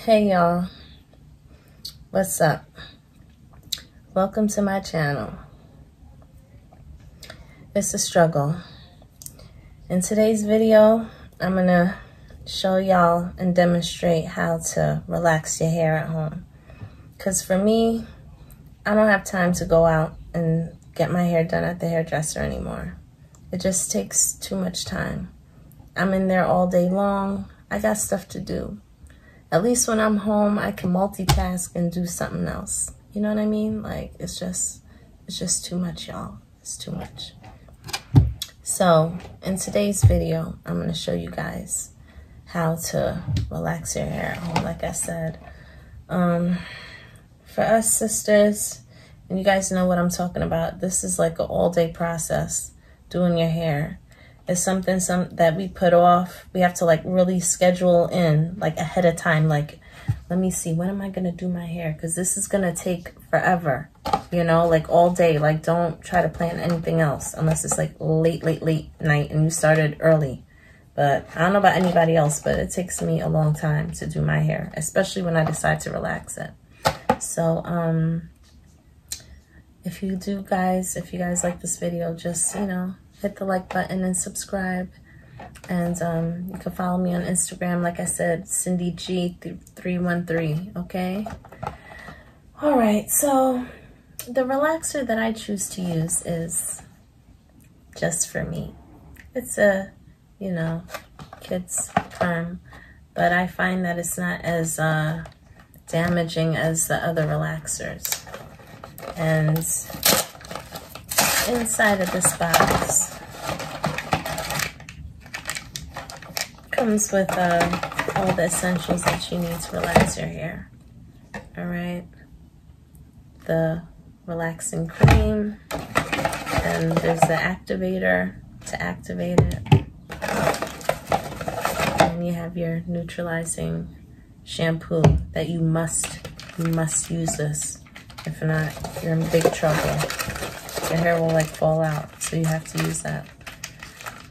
Hey y'all, what's up? Welcome to my channel. It's a struggle. In today's video, I'm gonna show y'all and demonstrate how to relax your hair at home. Cause for me, I don't have time to go out and get my hair done at the hairdresser anymore. It just takes too much time. I'm in there all day long. I got stuff to do. At least when I'm home, I can multitask and do something else. You know what I mean? Like, it's just too much, y'all. It's too much. So, in today's video, I'm going to show you guys how to relax your hair at home, like I said. For us sisters, and you guys know what I'm talking about, this is like an all-day process, doing your hair. It's something that we put off. We have to like really schedule in like ahead of time. Like, let me see, when am I gonna do my hair? Because this is gonna take forever, you know, like all day. Like, don't try to plan anything else unless it's like late night and you started early. But I don't know about anybody else, but it takes me a long time to do my hair, especially when I decide to relax it. So, if you guys like this video, just, you know, hit the like button and subscribe. And you can follow me on Instagram, like I said, CindyG313, okay? All right, so the relaxer that I choose to use is just for me. It's a, you know, kids perm, but I find that it's not as damaging as the other relaxers. And inside of this box comes with all the essentials that you need to relax your hair. All right, the relaxing cream, and there's the activator to activate it, and you have your neutralizing shampoo that you must use this. If not, you're in big trouble. Your hair will like fall out, so you have to use that.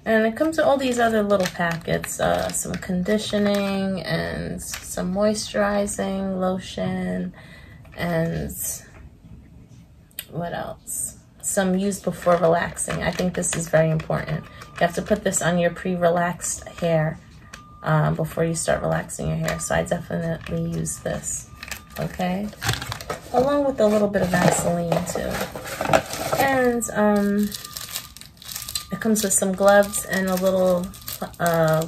And it comes with all these other little packets, some conditioning and some moisturizing lotion, and what else? Some used before relaxing. I think this is very important. You have to put this on your pre-relaxed hair before you start relaxing your hair. So I definitely use this, okay? Along with a little bit of Vaseline too. And it comes with some gloves and a little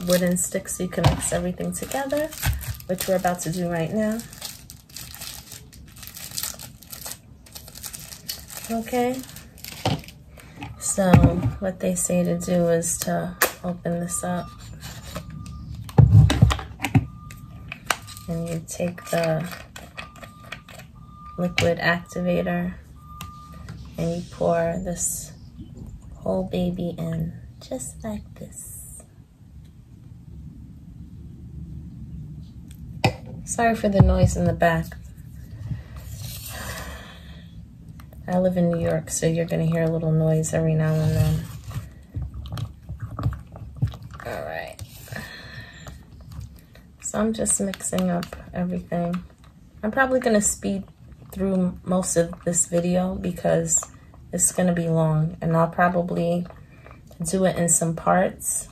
wooden stick so you can mix everything together, which we're about to do right now. Okay. So what they say to do is to open this up. And you take the liquid activator and you pour this whole baby in, just like this. Sorry for the noise in the back. I live in New York, so you're gonna hear a little noise every now and then. All right. So I'm just mixing up everything. I'm probably gonna speed through most of this video because it's gonna be long, and I'll probably do it in some parts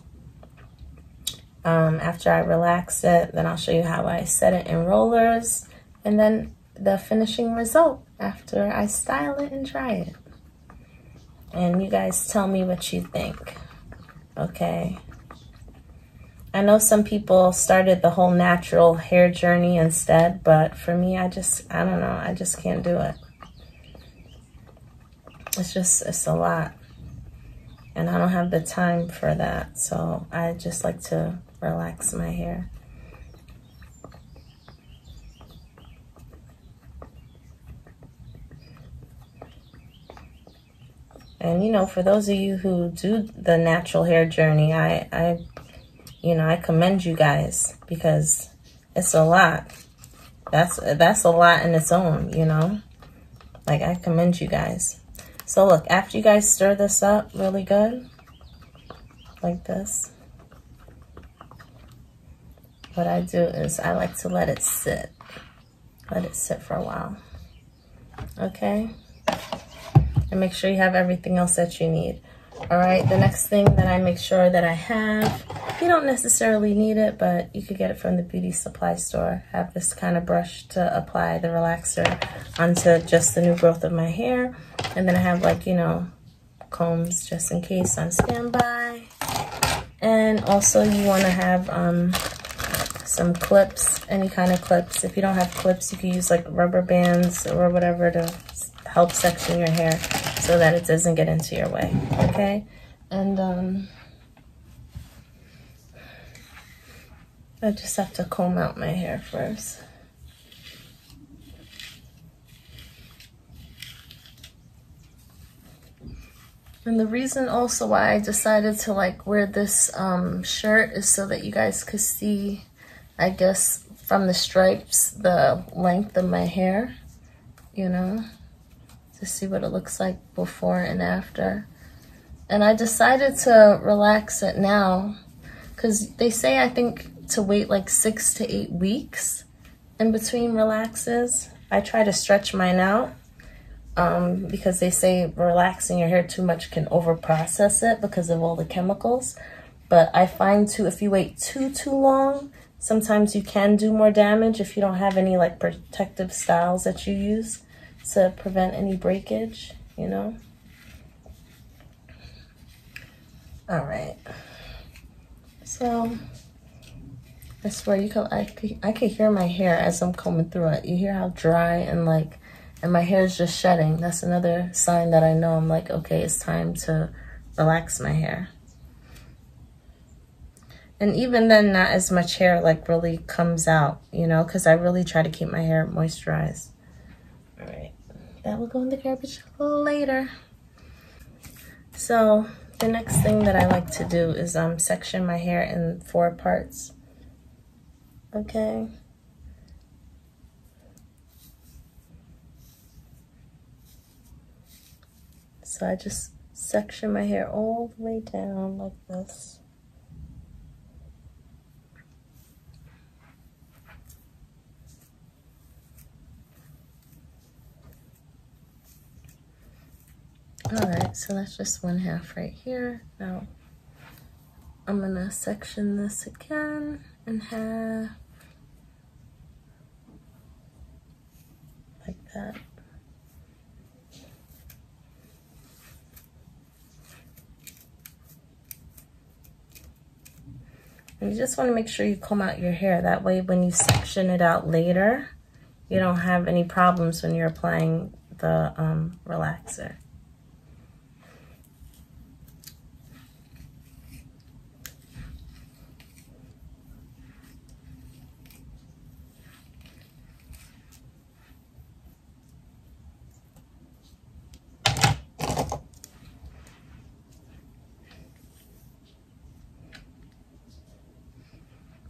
after I relax it. Then I'll show you how I set it in rollers, and then the finishing result after I style it and dry it. And you guys tell me what you think, okay? I know some people started the whole natural hair journey instead, but for me, I don't know, I just can't do it. It's a lot. And I don't have the time for that, so I just like to relax my hair. And you know, for those of you who do the natural hair journey, I commend you guys, because it's a lot. That's a lot in its own, you know. Like, I commend you guys. So look, after you guys stir this up really good, like this, what I do is I like to let it sit. Let it sit for a while. Okay? And make sure you have everything else that you need. All right, the next thing that I make sure that I have, you don't necessarily need it, but you could get it from the beauty supply store. I have this kind of brush to apply the relaxer onto just the new growth of my hair. And then I have, like, you know, combs just in case on standby. And also you want to have some clips, any kind of clips. If you don't have clips, you can use like rubber bands or whatever to help section your hair so that it doesn't get into your way, okay? And I just have to comb out my hair first. And the reason also why I decided to like wear this shirt is so that you guys could see, I guess, from the stripes, the length of my hair, you know, to see what it looks like before and after. And I decided to relax it now because they say, I think, to wait like 6 to 8 weeks in between relaxes. I try to stretch mine out because they say relaxing your hair too much can over-process it because of all the chemicals. But I find too, if you wait too long, sometimes you can do more damage if you don't have any like protective styles that you use to prevent any breakage, you know? All right. So I swear I could hear my hair as I'm combing through it. You hear how dry and my hair is just shedding. That's another sign that I know I'm like, okay, it's time to relax my hair. And even then, not as much hair like really comes out, you know, because I really try to keep my hair moisturized. All right, that will go in the garbage later. So the next thing that I like to do is section my hair in 4 parts. Okay. So I just section my hair all the way down like this. All right, so that's just 1/2 right here. Now I'm gonna section this again in half, like that. And you just want to make sure you comb out your hair. That way when you section it out later, you don't have any problems when you're applying the relaxer.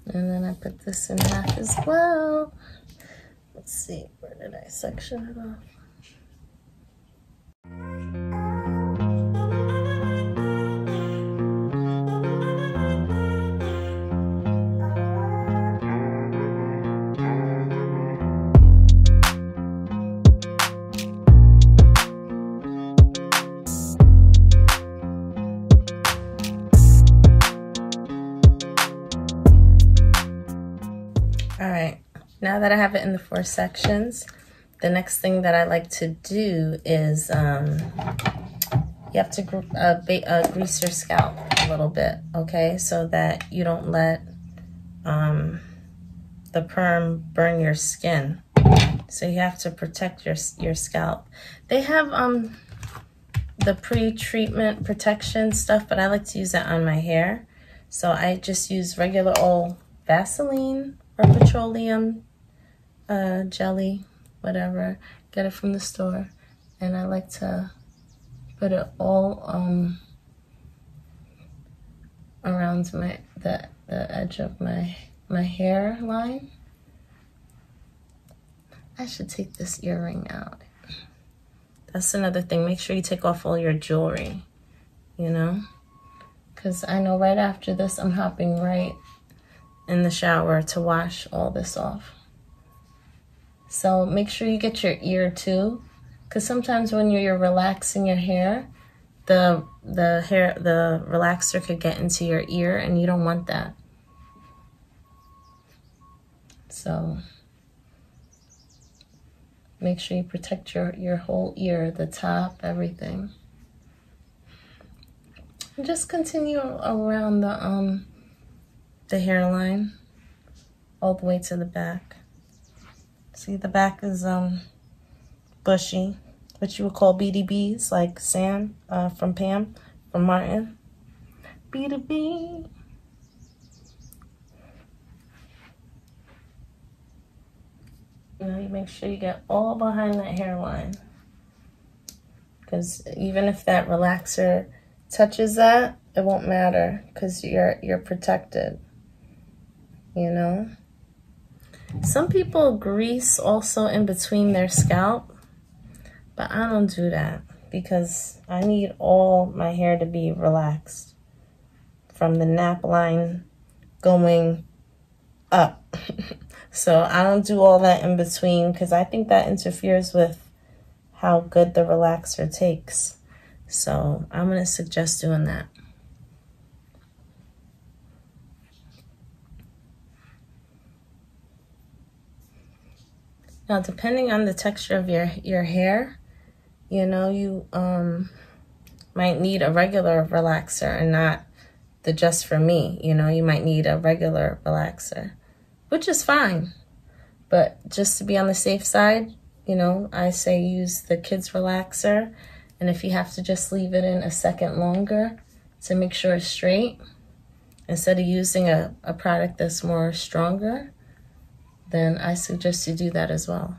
And then I put this in half as well. Let's see, where did I section it off? All right, now that I have it in the 4 sections, the next thing that I like to do is you have to grease your scalp a little bit, okay? So that you don't let the perm burn your skin. So you have to protect your scalp. They have the pre-treatment protection stuff, but I like to use that on my hair. So I just use regular old Vaseline or petroleum jelly, whatever. Get it from the store. And I like to put it all around the edge of my hairline. I should take this earring out. That's another thing. Make sure you take off all your jewelry, you know? Because I know right after this, I'm hopping right in the shower to wash all this off. So make sure you get your ear too, because sometimes when you're relaxing your hair, the relaxer could get into your ear, and you don't want that. So make sure you protect your whole ear, the top, everything. And just continue around the hairline all the way to the back. See, the back is bushy, what you would call BDBs, like Sam from Martin. BDB. You know, you make sure you get all behind that hairline, because even if that relaxer touches that, it won't matter, because you're protected. You know, some people grease also in between their scalp, but I don't do that because I need all my hair to be relaxed from the nap line going up. So I don't do all that in between, because I think that interferes with how good the relaxer takes. So I'm going to suggest doing that. Now, depending on the texture of your hair, you know, you might need a regular relaxer and not the just for me. You know, you might need a regular relaxer, which is fine. But just to be on the safe side, you know, I say use the kids relaxer. And if you have to just leave it in a second longer to make sure it's straight, instead of using a product that's more stronger, then I suggest you do that as well.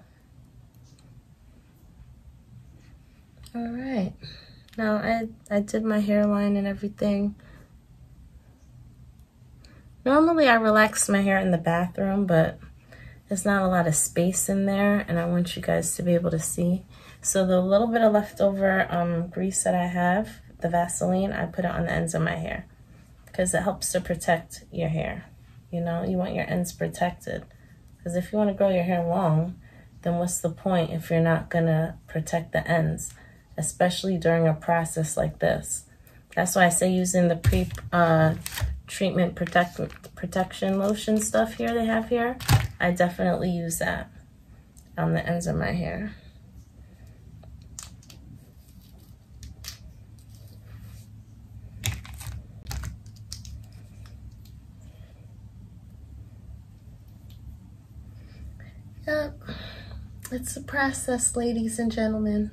All right. Now I did my hairline and everything. Normally I relax my hair in the bathroom, but there's not a lot of space in there, and I want you guys to be able to see. So the little bit of leftover grease that I have, the Vaseline, I put it on the ends of my hair because it helps to protect your hair. You know, you want your ends protected. Because if you want to grow your hair long, then what's the point if you're not going to protect the ends, especially during a process like this? That's why I say using the pre-treatment protection lotion stuff here they have here. I definitely use that on the ends of my hair. Yep, it's a process, ladies and gentlemen.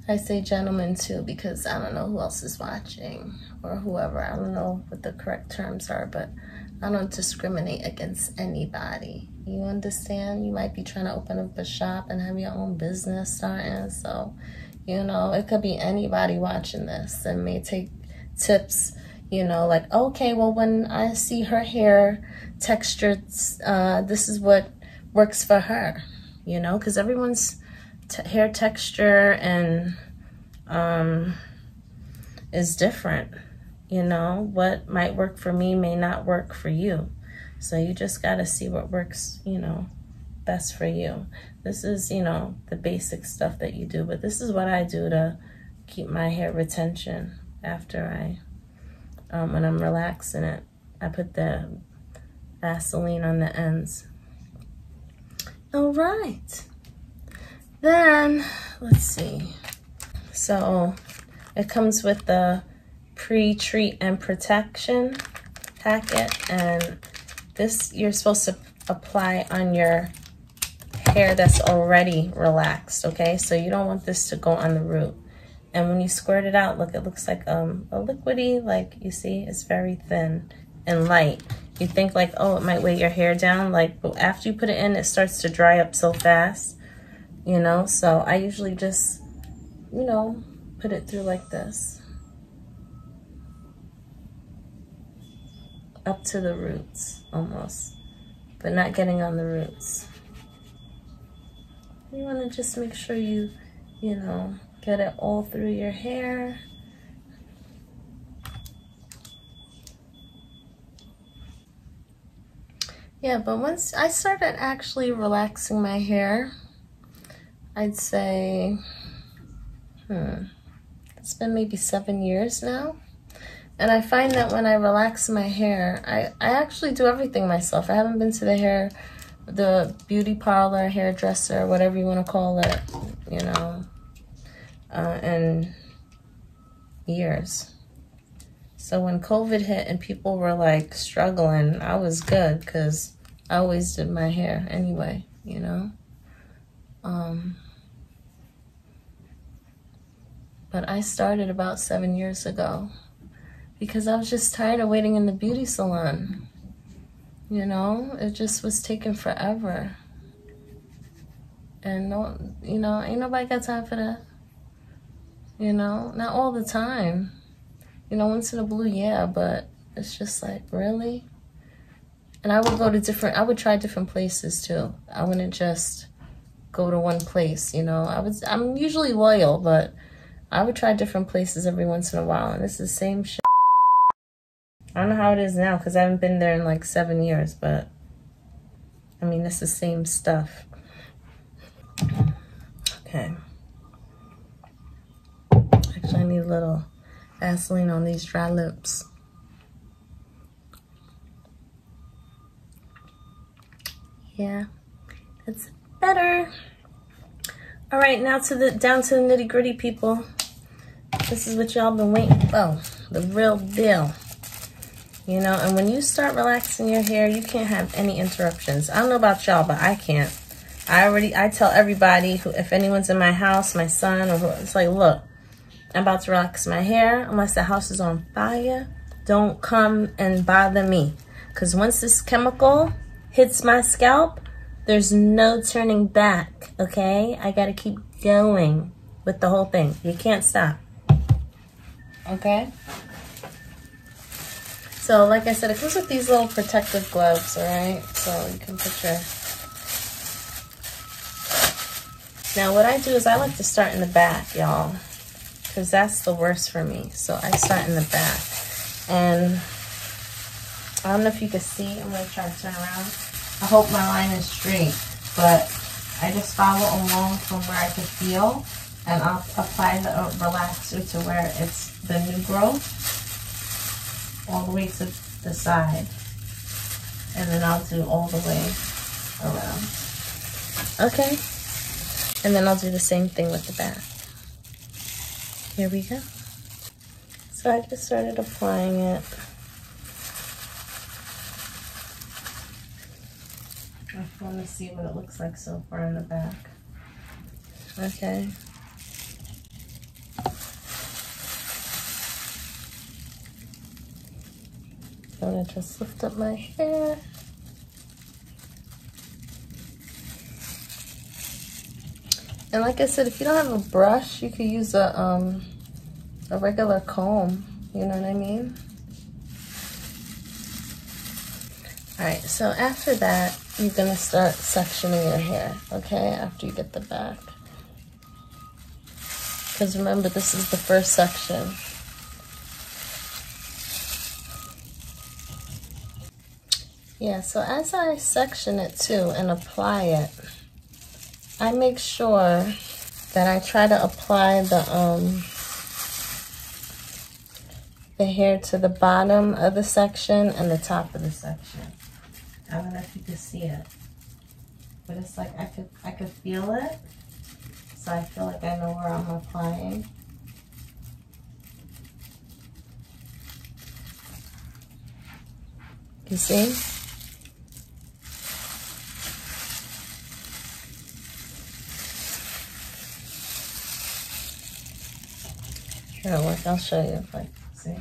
I say gentlemen too because I don't know who else is watching or whoever. I don't know what the correct terms are, but I don't discriminate against anybody. You understand? You might be trying to open up a shop and have your own business starting. So, you know, it could be anybody watching this and may take tips. You know, like, okay, well, when I see her hair texture, this is what works for her, you know, because everyone's hair texture and is different. You know, what might work for me may not work for you. So you just got to see what works, you know, best for you. This is, you know, the basic stuff that you do, but this is what I do to keep my hair retention after when I'm relaxing it. I put the Vaseline on the ends. All right. Then, let's see. So, it comes with the pre-treat and protection packet. And this, you're supposed to apply on your hair that's already relaxed, okay? So, you don't want this to go on the root. And when you squirt it out, look, it looks like a liquidy, like you see, it's very thin and light. You think like, oh, it might weigh your hair down, like, but after you put it in, it starts to dry up so fast, you know? So I usually just, you know, put it through like this. Up to the roots, almost, but not getting on the roots. You wanna just make sure you know, get it all through your hair. Yeah, but once I started actually relaxing my hair, I'd say, it's been maybe 7 years now. And I find that when I relax my hair, I actually do everything myself. I haven't been to the beauty parlor, hairdresser, whatever you want to call it, you know, in years. So when COVID hit and people were like struggling, I was good because I always did my hair anyway, you know. But I started about 7 years ago because I was just tired of waiting in the beauty salon. You know, it just was taking forever. And no, you know, ain't nobody got time for that. You know, not all the time. You know, once in a blue, yeah, but it's just like, really? And I would go to I would try different places too. I wouldn't just go to one place, you know. I'm usually loyal, but I would try different places every once in a while, and it's the same shit. I don't know how it is now because I haven't been there in like 7 years, but I mean, it's the same stuff. Okay. Actually, I need a little Vaseline on these dry lips. Yeah, that's better. All right, now down to the nitty gritty, people. This is what y'all been waiting for, the real deal. You know, and when you start relaxing your hair, you can't have any interruptions. I don't know about y'all, but I can't. I tell everybody if anyone's in my house, my son, or it's like, look, I'm about to relax my hair. Unless the house is on fire, don't come and bother me. Because once this chemical hits my scalp, there's no turning back, okay? I gotta keep going with the whole thing. You can't stop, okay? So, like I said, it comes with these little protective gloves, all right? So you can put your... Now, what I do is I like to start in the back, y'all, because that's the worst for me. So I start in the back. And I don't know if you can see. I'm going to try to turn around. I hope my line is straight, but I just follow along from where I can feel, and I'll apply the relaxer to where it's the new growth, all the way to the side, and then I'll do all the way around. Okay, and then I'll do the same thing with the back. Here we go. So I just started applying it. I want to see what it looks like so far in the back. Okay. I'm going to just lift up my hair. And like I said, if you don't have a brush, you could use a regular comb. You know what I mean? Alright, so after that, you're going to start sectioning your hair, okay? After you get the back. Because remember, this is the first section. Yeah, so as I section it too and apply it, I make sure that I try to apply the hair to the bottom of the section and the top of the section. I don't know if you can see it, but it's like I could feel it, so I feel like I know where I'm applying. You see? Here, look, I'll show you if I see.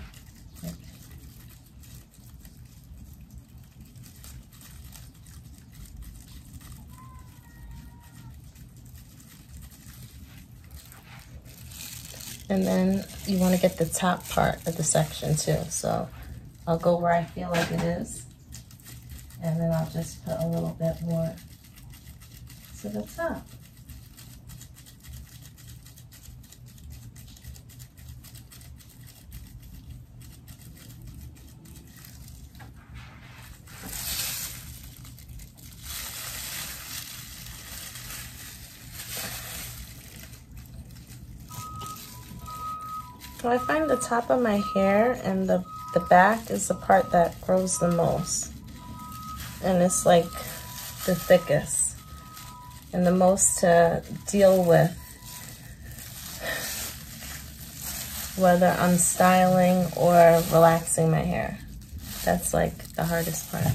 And then you want to get the top part of the section too. So I'll go where I feel like it is. And then I'll just put a little bit more to the top. So I find the top of my hair and the back is the part that grows the most. And it's like the thickest and the most to deal with, whether I'm styling or relaxing my hair. That's like the hardest part.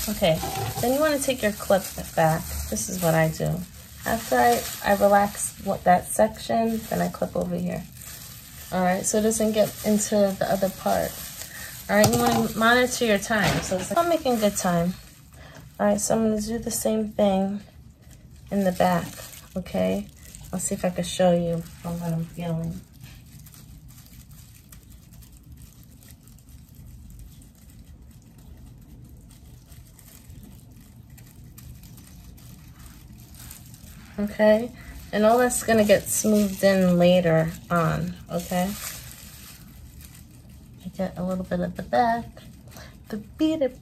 Okay, then you want to take your clip back. This is what I do. After I relax that section, then I clip over here. All right, so it doesn't get into the other part. All right, you want to monitor your time. So it's like, I'm making good time. All right, so I'm going to do the same thing in the back, okay? I'll see if I can show you what I'm feeling. Okay, and all that's gonna get smoothed in later on, okay? I get a little bit of the back, the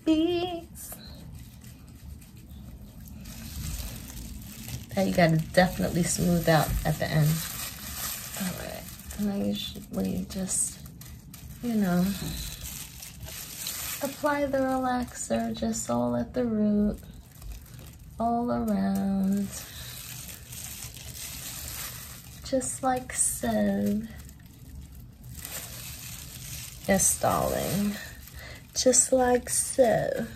beats. That you gotta definitely smooth out at the end. All right, and I usually just, you know, apply the relaxer just all at the root, all around. Just like so. Yes, darling. Just like so.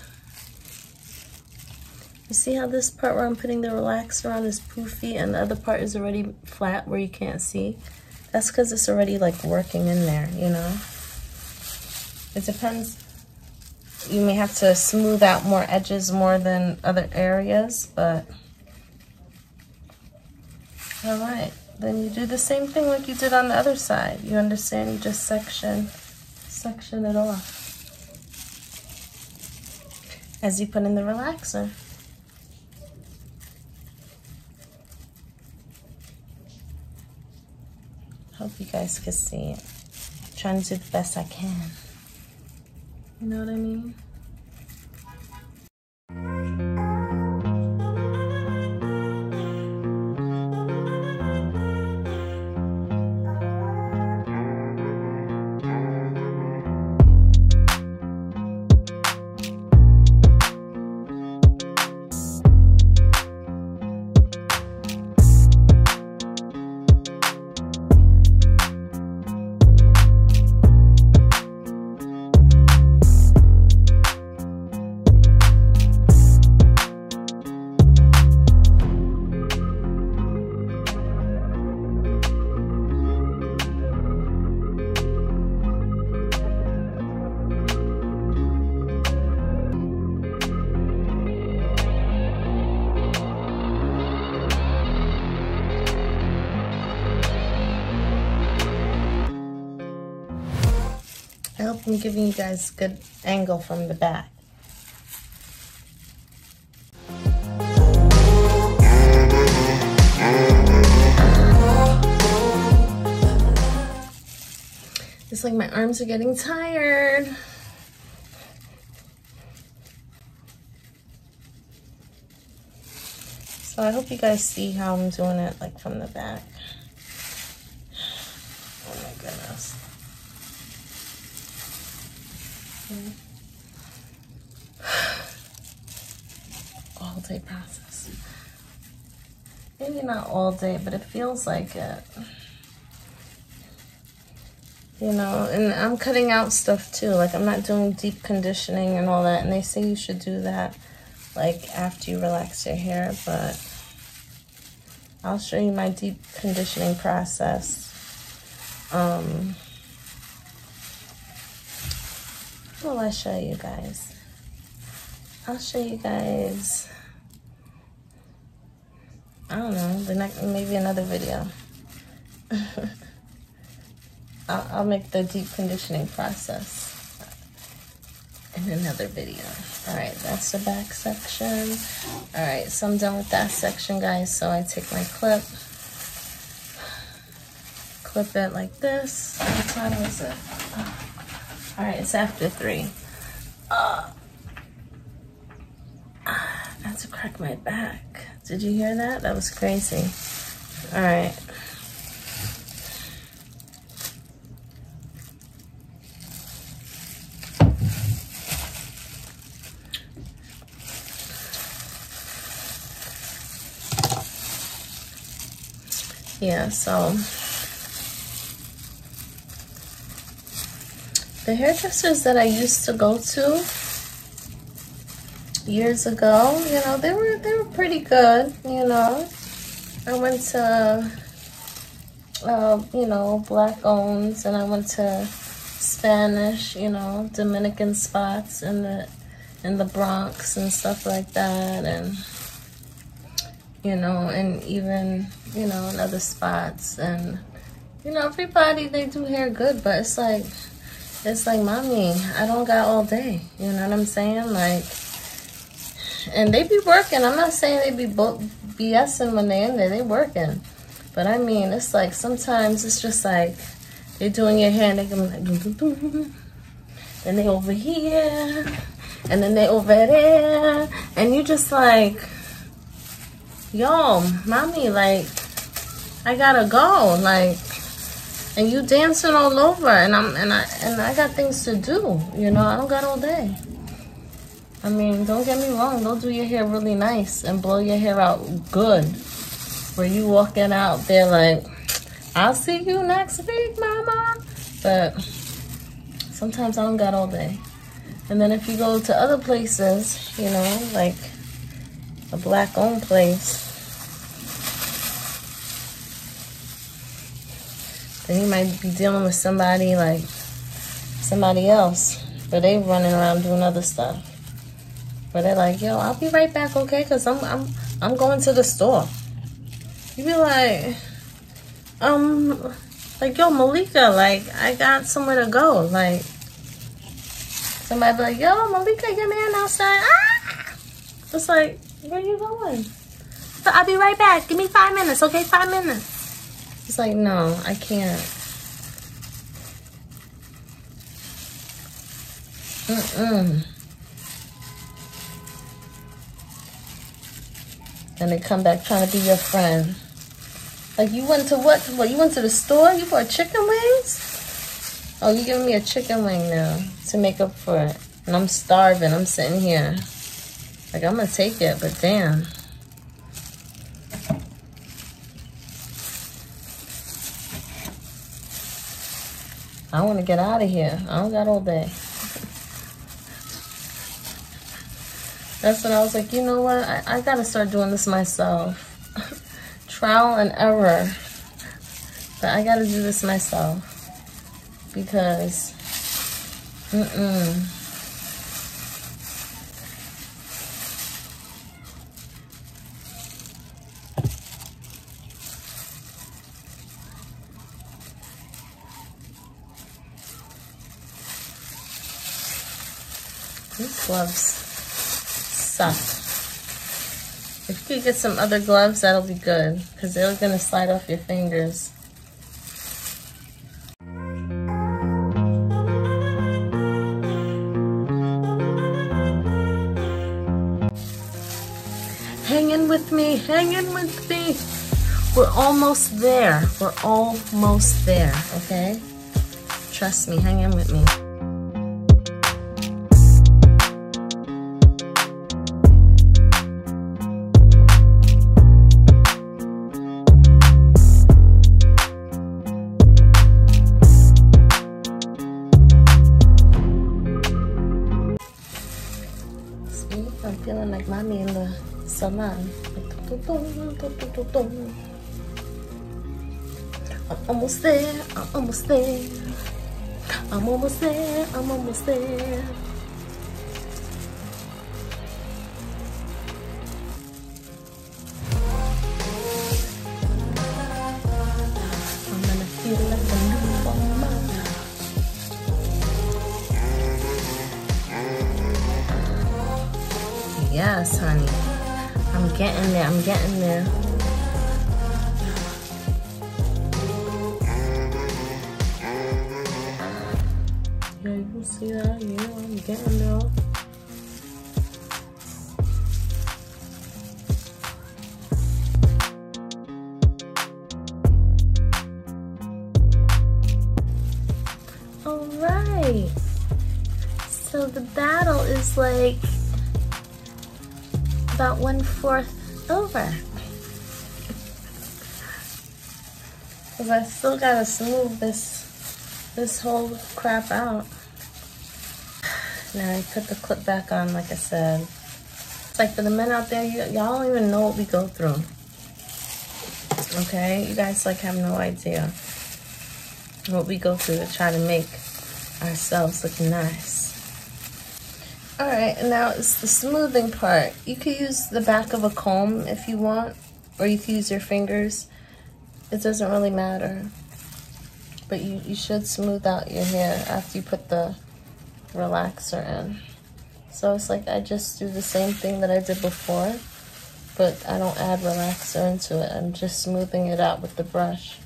You see how this part where I'm putting the relaxer on is poofy and the other part is already flat where you can't see? That's because it's already like working in there, you know? It depends. You may have to smooth out more edges more than other areas, but all right. Then you do the same thing like you did on the other side. You understand? You just section it off as you put in the relaxer. Hope you guys can see it. I'm trying to do the best I can. You know what I mean? I hope I'm giving you guys a good angle from the back. It's like my arms are getting tired. So I hope you guys see how I'm doing it like from the back. Oh my goodness. All day process. Maybe not all day, but it feels like it. You know, and I'm cutting out stuff too. Like I'm not doing deep conditioning and all that. And they say you should do that like after you relax your hair, but I'll show you my deep conditioning process. What will I show you guys? I'll show you guys, I don't know, the next, maybe another video. I'll make the deep conditioning process in another video. All right, that's the back section. All right, so I'm done with that section, guys. So I take my clip it like this. What time is it? All right, it's after 3. I had to crack my back. Did you hear that? That was crazy. All right. Yeah, so the hairdressers that I used to go to years ago, you know, they were pretty good, you know. I went to you know, black owns, and I went to Spanish, you know, Dominican spots in the Bronx and stuff like that, and you know, and even, you know, in other spots. And you know, everybody, they do hair good, but it's like, mommy, I don't got all day, you know what I'm saying? Like, and they be working. I'm not saying they be BSing when they in there, they working. But I mean, it's like, sometimes it's just like, they're doing your hair and they go like, boom, boom, boom. Then they over here, and then they over there, and you just like, yo, mommy, like, I gotta go, like, and you dancing all over, and I got things to do, you know, I don't got all day. I mean, don't get me wrong, they'll do your hair really nice and blow your hair out good, where you walking out there like, I'll see you next week, mama. But sometimes I don't got all day. And then if you go to other places, you know, like a black owned place, then you might be dealing with somebody like somebody else, but they running around doing other stuff. But they're like, yo, I'll be right back, okay? Cause I'm going to the store. You be like, yo, Malika, like, I got somewhere to go. Like, somebody be like, yo, Malika, your man outside. Ah! It's like, where you going? So I'll be right back. Give me 5 minutes, okay? 5 minutes. It's like, no, I can't. And they come back trying to be your friend. Like, you went to what? What, you went to the store? You bought chicken wings? Oh, you giving me a chicken wing now to make up for it. And I'm starving. I'm sitting here. Like, I'm gonna take it, but damn. I want to get out of here. I don't got all day. That's when I was like, you know what? I gotta start doing this myself. Trial and error. But I gotta do this myself. Because, these gloves suck. If you could get some other gloves, that'll be good, because they're gonna slide off your fingers. Hanging with me, hanging with me. We're almost there. We're almost there, okay? Trust me, hang in with me. I'm feeling like mommy in the salon. I'm almost there, I'm almost there. I'm almost there, I'm almost there. I'm gonna feel like a new woman. Yes, honey. I'm getting there. I'm getting there. Yeah, you see that? Yeah, I'm getting there. All right. So the battle is like about 1/4 over. because I still gotta smooth this whole crap out. Now I put the clip back on, like I said. It's like for the men out there, y'all don't even know what we go through. Okay, you guys like have no idea what we go through to try to make ourselves look nice. All right, and now it's the smoothing part. You could use the back of a comb if you want, or you can use your fingers. It doesn't really matter. But you should smooth out your hair after you put the relaxer in. So it's like I just do the same thing that I did before, but I don't add relaxer into it. I'm just smoothing it out with the brush.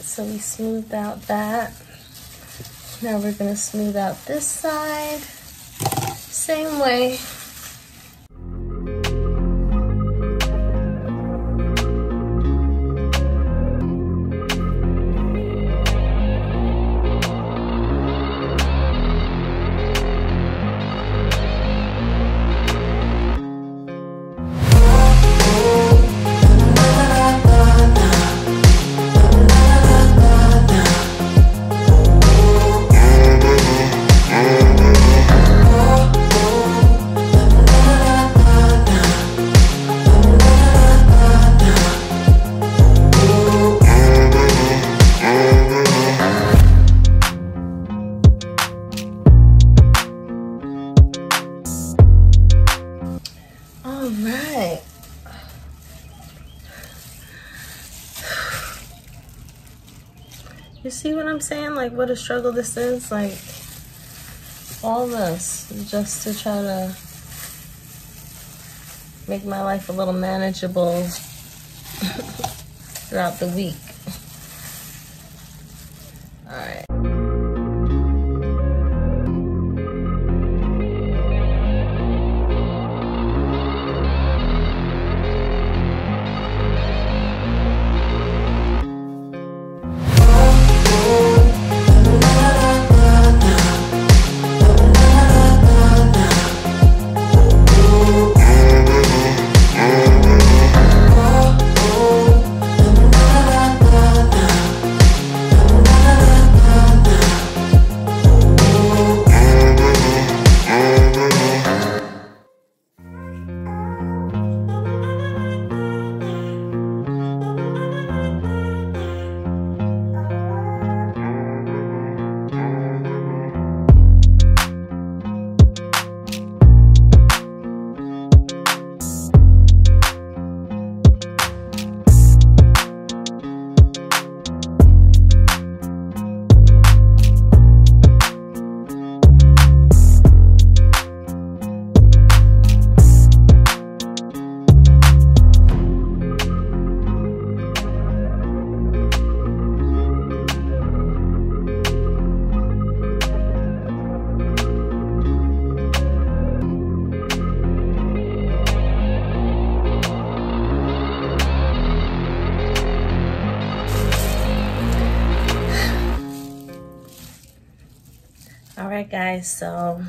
So we smoothed out that. Now we're gonna smooth out this side. Same way. You see what I'm saying? Like, what a struggle this is? Like, all this just to try to make my life a little manageable throughout the week. All right. Alright guys, so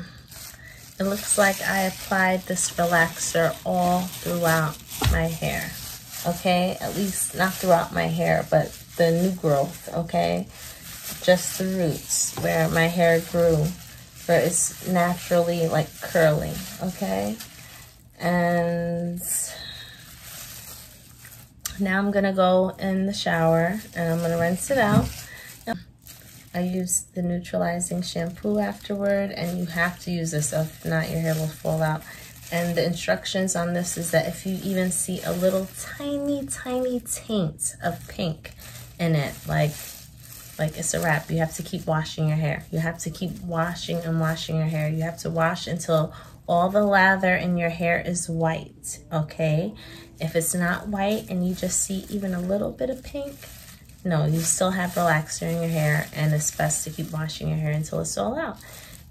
it looks like I applied this relaxer all throughout my hair, okay? At least not throughout my hair, but the new growth, okay? Just the roots where my hair grew, where it's naturally like curly, okay? And now I'm gonna go in the shower and I'm gonna rinse it out. I use the neutralizing shampoo afterward, and you have to use this, if not your hair will fall out. And the instructions on this is that if you even see a little tiny taint of pink in it, like like it's a wrap. You have to keep washing your hair. You have to keep washing and washing your hair. You have to wash until all the lather in your hair is white, okay? If it's not white and you just see even a little bit of pink, no, you still have relaxer in your hair, and it's best to keep washing your hair until it's all out.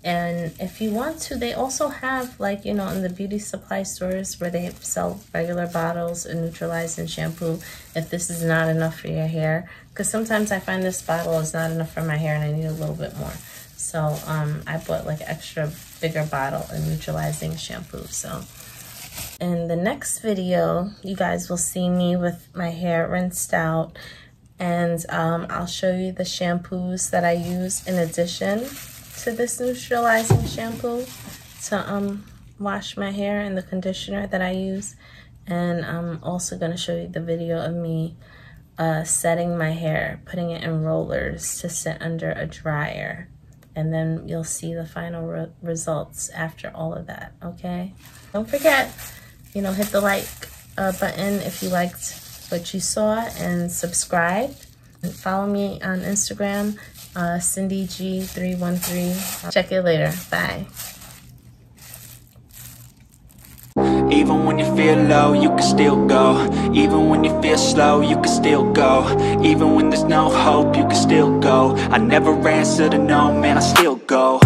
And if you want to, they also have, like, you know, in the beauty supply stores where they sell regular bottles of neutralizing shampoo if this is not enough for your hair. Because sometimes I find this bottle is not enough for my hair and I need a little bit more. So I bought like an extra bigger bottle of neutralizing shampoo. So in the next video, you guys will see me with my hair rinsed out. And I'll show you the shampoos that I use in addition to this neutralizing shampoo to wash my hair, and the conditioner that I use. And I'm also going to show you the video of me setting my hair, putting it in rollers to sit under a dryer. And then you'll see the final results after all of that, okay? Don't forget, you know, hit the like button if you liked what you saw, and subscribe. And follow me on Instagram, CindyG313. Check it later. Bye. Even when you feel low, you can still go. Even when you feel slow, you can still go. Even when there's no hope, you can still go. I never answer to no, man, I still go.